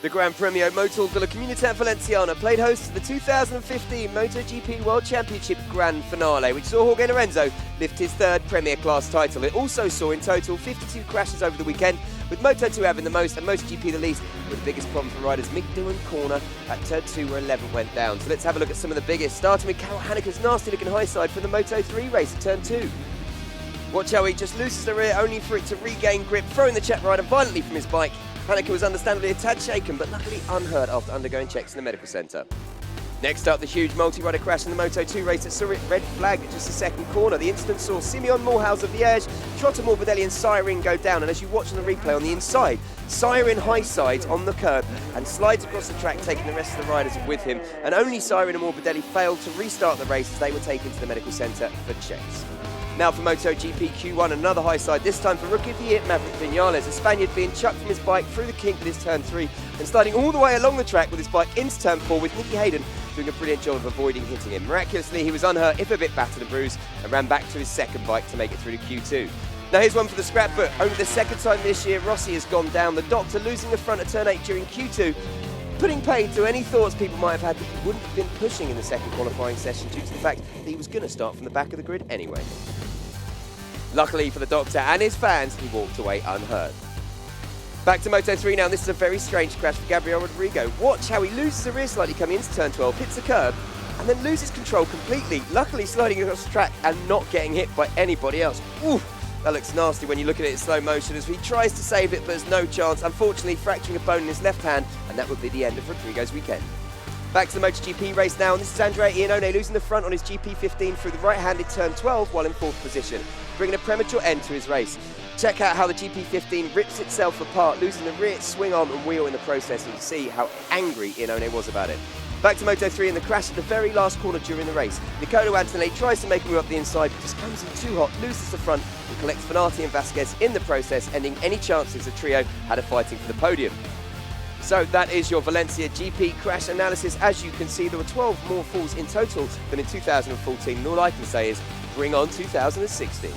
The Gran Premio Motor de la Comunidad Valenciana played host to the 2015 MotoGP World Championship Grand Finale, which saw Jorge Lorenzo lift his third Premier Class title. It also saw in total 52 crashes over the weekend, with Moto2 having the most and MotoGP the least, with the biggest problem for riders Mick Doohan corner at turn 2 where 11 went down. So let's have a look at some of the biggest, starting with Karel Hanneke's nasty looking high side from the Moto3 race at turn 2. Watch how he just loses the rear only for it to regain grip, throwing the Czech rider violently from his bike. Hanneke was understandably a tad shaken, but luckily unhurt after undergoing checks in the medical centre. Next up, the huge multi-rider crash in the Moto2 race that saw it red flag at just the second corner. The incident saw Simeon Moorhouse of Liège, Trotter Morbidelli and Siren go down, and as you watch on the replay on the inside, Siren high sides on the curb and slides across the track, taking the rest of the riders with him, and only Siren and Morbidelli failed to restart the race as they were taken to the medical centre for checks. Now for MotoGP Q1, another high side, this time for Rookie of the Year, Maverick Vinales, a Spaniard being chucked from his bike through the kink with his turn 3 and sliding all the way along the track with his bike into turn 4, with Nicky Hayden doing a brilliant job of avoiding hitting him. Miraculously, he was unhurt, if a bit battered and bruised, and ran back to his second bike to make it through to Q2. Now here's one for the scrapbook. Only the second time this year Rossi has gone down, the Doctor losing the front at turn 8 during Q2, putting paid to any thoughts people might have had that he wouldn't have been pushing in the second qualifying session due to the fact that he was going to start from the back of the grid anyway. Luckily for the Doctor and his fans, he walked away unhurt. Back to Moto3 now, and this is a very strange crash for Gabriel Rodrigo. Watch how he loses the rear slightly coming into turn 12, hits the curb, and then loses control completely, luckily sliding across the track and not getting hit by anybody else. Ooh, that looks nasty when you look at it in slow motion as he tries to save it, but there's no chance, unfortunately fracturing a bone in his left hand, and that would be the end of Rodrigo's weekend. Back to the MotoGP race now, and this is Andrea Iannone losing the front on his GP15 through the right-handed turn 12 while in 4th position, bringing a premature end to his race. Check out how the GP15 rips itself apart, losing the rear swing arm and wheel in the process, and see how angry Iannone was about it. Back to Moto3 and the crash at the very last corner during the race. Nicolò Antonelli tries to make a move up the inside, but just comes in too hot, loses the front, and collects Fanati and Vasquez in the process, ending any chances the trio had of fighting for the podium. So that is your Valencia GP crash analysis. As you can see, there were 12 more falls in total than in 2014. And all I can say is, bring on 2016.